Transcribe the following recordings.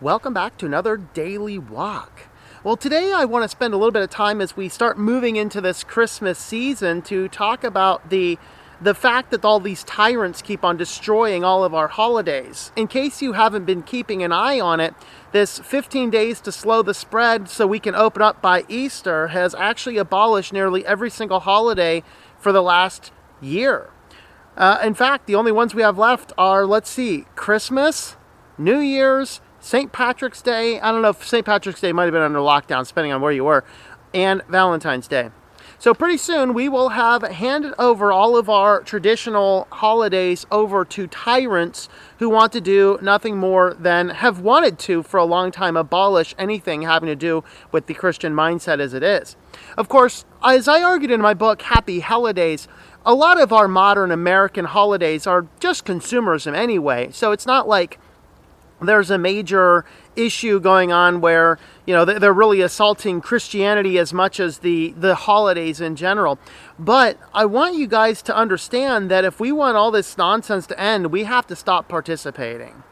welcome back to another daily walk. Well, today I want to spend a little bit of time as we start moving into this Christmas season to talk about the fact that all these tyrants keep on destroying all of our holidays. In case you haven't been keeping an eye on it, this 15 days to slow the spread so we can open up by Easter has actually abolished nearly every single holiday for the last year. In fact, the only ones we have left are, Christmas, New Year's, St. Patrick's Day. I don't know if St. Patrick's Day might have been under lockdown, depending on where you were, and Valentine's Day. So pretty soon we will have handed over all of our traditional holidays over to tyrants who want to do nothing more than have wanted to for a long time abolish anything having to do with the Christian mindset as it is. Of course, as I argued in my book, Happy Holidays, a lot of our modern American holidays are just consumerism anyway. So it's not like there's a major issue going on where, they're really assaulting Christianity as much as the holidays in general. But I want you guys to understand that if we want all this nonsense to end, we have to stop participating.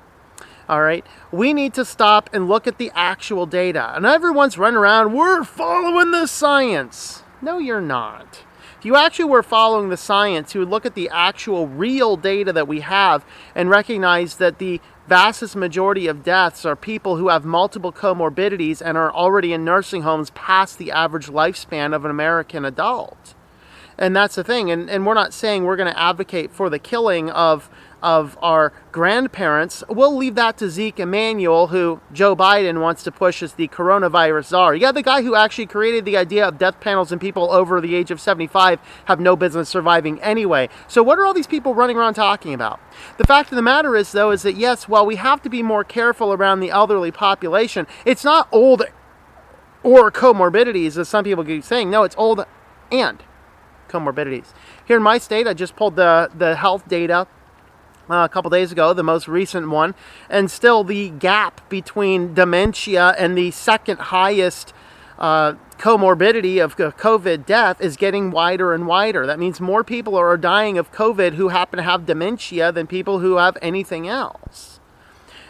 All right? We need to stop and look at the actual data. And everyone's running around, we're following the science. No, you're not. If you actually were following the science, you would look at the actual real data that we have and recognize that the vastest majority of deaths are people who have multiple comorbidities and are already in nursing homes past the average lifespan of an American adult. And that's the thing. And we're not saying we're going to advocate for the killing of our grandparents. We'll leave that to Zeke Emanuel, who Joe Biden wants to push as the coronavirus czar. Yeah, the guy who actually created the idea of death panels and people over the age of 75 have no business surviving anyway. So what are all these people running around talking about? The fact of the matter is, though, is that yes, while we have to be more careful around the elderly population, it's not old or comorbidities, as some people keep saying. No, it's old and comorbidities. Here in my state, I just pulled the health data a couple days ago, the most recent one, and still the gap between dementia and the second highest comorbidity of COVID death is getting wider and wider. That means more people are dying of COVID who happen to have dementia than people who have anything else.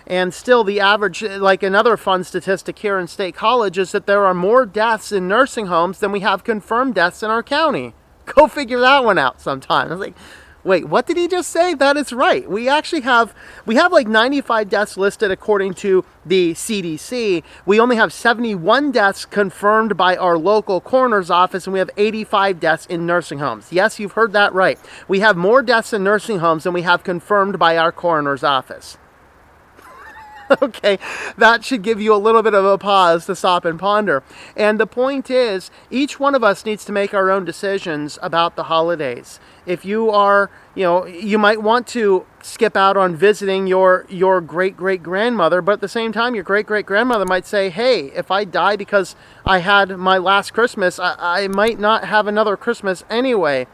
And still the average, like another fun statistic here in State College, is that there are more deaths in nursing homes than we have confirmed deaths in our county. Go figure that one out sometime. I was like, wait, what did he just say? That is right. We actually have like 95 deaths listed according to the CDC. We only have 71 deaths confirmed by our local coroner's office, and we have 85 deaths in nursing homes. Yes, you've heard that right. We have more deaths in nursing homes than we have confirmed by our coroner's office. Okay, that should give you a little bit of a pause to stop and ponder. And the point is, each one of us needs to make our own decisions about the holidays. If you are, you might want to skip out on visiting your great-great-grandmother, but at the same time, your great-great-grandmother might say, hey, if I die because I had my last Christmas, I might not have another Christmas anyway.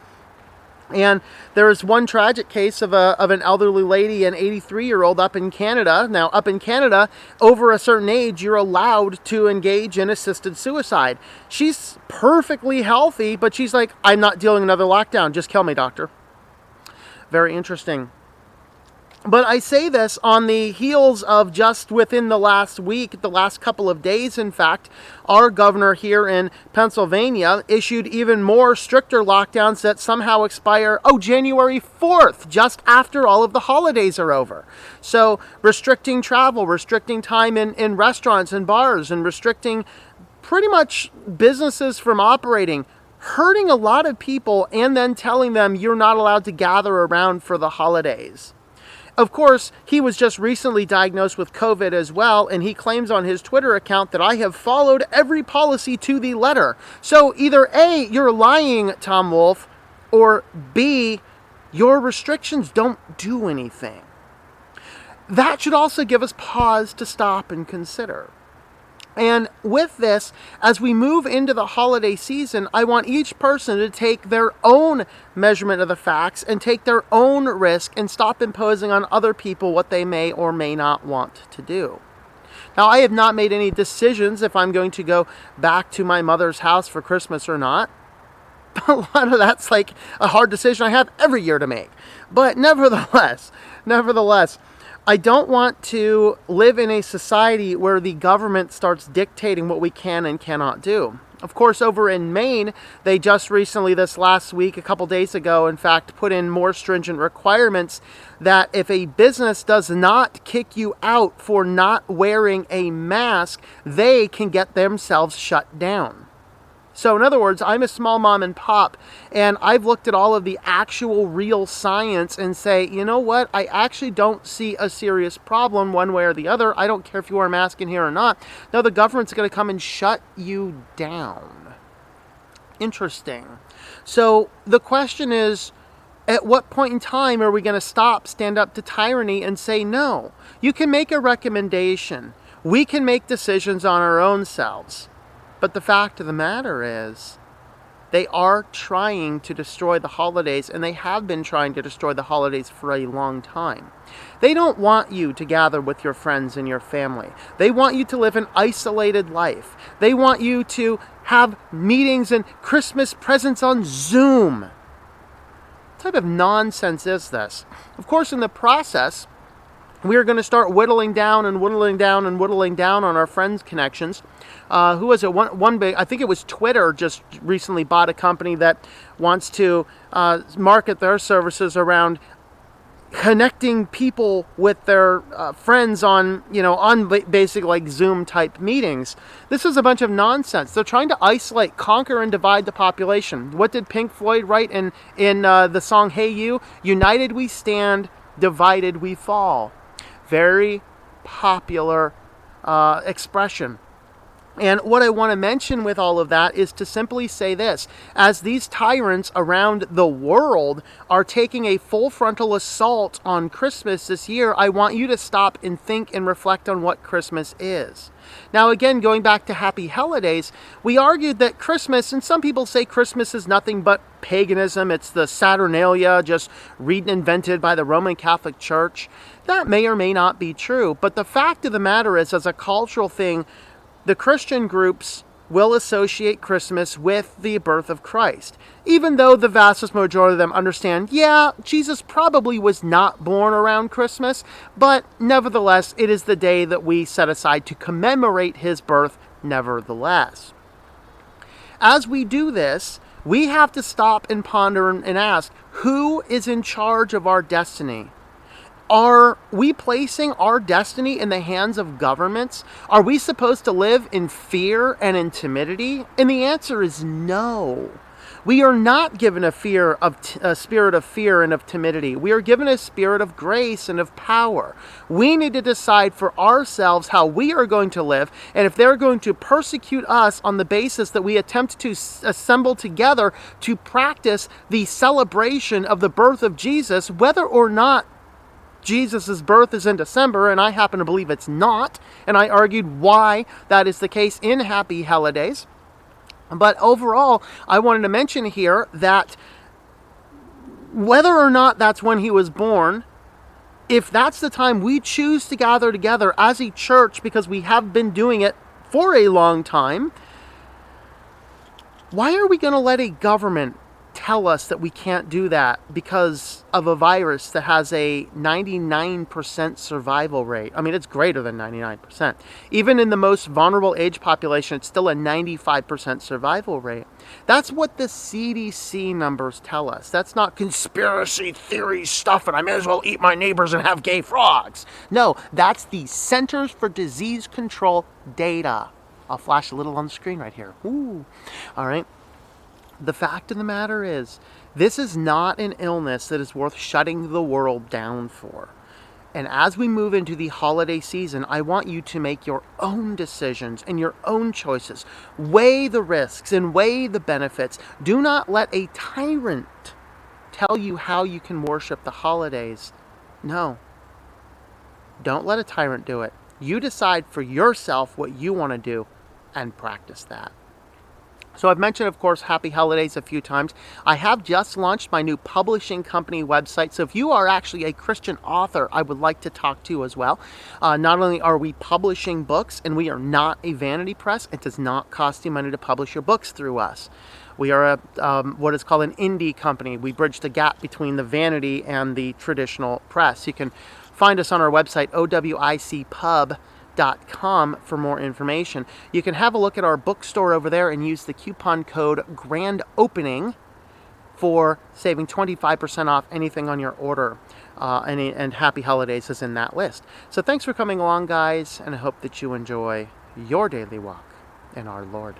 And there is one tragic case of an elderly lady, an 83-year-old up in Canada. Now, up in Canada, over a certain age, you're allowed to engage in assisted suicide. She's perfectly healthy, but she's like, I'm not dealing another lockdown. Just kill me, doctor. Very interesting. But I say this on the heels of just within the last week, the last couple of days, in fact, our governor here in Pennsylvania issued even more stricter lockdowns that somehow expire, January 4th, just after all of the holidays are over. So restricting travel, restricting time in restaurants and bars, and restricting pretty much businesses from operating, hurting a lot of people, and then telling them you're not allowed to gather around for the holidays. Of course, he was just recently diagnosed with COVID as well, and he claims on his Twitter account that I have followed every policy to the letter. So either A, you're lying, Tom Wolfe, or B, your restrictions don't do anything. That should also give us pause to stop and consider. And with this, as we move into the holiday season, I want each person to take their own measurement of the facts and take their own risk and stop imposing on other people what they may or may not want to do. Now, I have not made any decisions if I'm going to go back to my mother's house for Christmas or not. A lot of that's like a hard decision I have every year to make. But nevertheless, I don't want to live in a society where the government starts dictating what we can and cannot do. Of course, over in Maine, they just recently, this last week, a couple days ago, in fact, put in more stringent requirements that if a business does not kick you out for not wearing a mask, they can get themselves shut down. So in other words, I'm a small mom and pop, and I've looked at all of the actual real science and say, you know what, I actually don't see a serious problem one way or the other. I don't care if you wear a mask in here or not. No, the government's going to come and shut you down. Interesting. So the question is, at what point in time are we going to stop, stand up to tyranny and say no? You can make a recommendation. We can make decisions on our own selves. But the fact of the matter is, they are trying to destroy the holidays, and they have been trying to destroy the holidays for a long time. They don't want you to gather with your friends and your family. They want you to live an isolated life. They want you to have meetings and Christmas presents on Zoom. What type of nonsense is this? Of course, in the process, we are going to start whittling down and whittling down and whittling down on our friends' connections. Who was it? One big, I think it was Twitter just recently bought a company that wants to market their services around connecting people with their friends on, on basic like Zoom type meetings. This is a bunch of nonsense. They're trying to isolate, conquer, and divide the population. What did Pink Floyd write in the song Hey You? United we stand, divided we fall. Very popular expression. And what I want to mention with all of that is to simply say this. As these tyrants around the world are taking a full frontal assault on Christmas this year, I want you to stop and think and reflect on what Christmas is. Now, again, going back to Happy Holidays, we argued that Christmas, and some people say Christmas is nothing but paganism. It's the Saturnalia just invented by the Roman Catholic Church. That may or may not be true. But the fact of the matter is, as a cultural thing, the Christian groups will associate Christmas with the birth of Christ, even though the vast majority of them understand, yeah, Jesus probably was not born around Christmas, but nevertheless, it is the day that we set aside to commemorate his birth nevertheless. As we do this, we have to stop and ponder and ask, who is in charge of our destiny? Are we placing our destiny in the hands of governments? Are we supposed to live in fear and in timidity? And the answer is no. We are not given a spirit of fear and of timidity. We are given a spirit of grace and of power. We need to decide for ourselves how we are going to live, and if they're going to persecute us on the basis that we attempt to assemble together to practice the celebration of the birth of Jesus, whether or not Jesus' birth is in December, and I happen to believe it's not, and I argued why that is the case in Happy Holidays. But overall, I wanted to mention here that whether or not that's when he was born, if that's the time we choose to gather together as a church, because we have been doing it for a long time, why are we going to let a government tell us that we can't do that because of a virus that has a 99% survival rate? I mean, it's greater than 99%. Even in the most vulnerable age population, it's still a 95% survival rate. That's what the CDC numbers tell us. That's not conspiracy theory stuff, and I may as well eat my neighbors and have gay frogs. No, that's the Centers for Disease Control data. I'll flash a little on the screen right here. Ooh. All right. The fact of the matter is, this is not an illness that is worth shutting the world down for. And as we move into the holiday season, I want you to make your own decisions and your own choices. Weigh the risks and weigh the benefits. Do not let a tyrant tell you how you can worship the holidays. No. Don't let a tyrant do it. You decide for yourself what you want to do and practice that. So I've mentioned, of course, Happy Holidays a few times. I have just launched my new publishing company website. So if you are actually a Christian author, I would like to talk to you as well. Not only are we publishing books, and we are not a vanity press, it does not cost you money to publish your books through us. We are what is called an indie company. We bridge the gap between the vanity and the traditional press. You can find us on our website, owicpub.com, for more information. You can have a look at our bookstore over there and use the coupon code GRANDOPENING for saving 25% off anything on your order. And Happy Holidays is in that list. So thanks for coming along, guys, and I hope that you enjoy your daily walk in our Lord.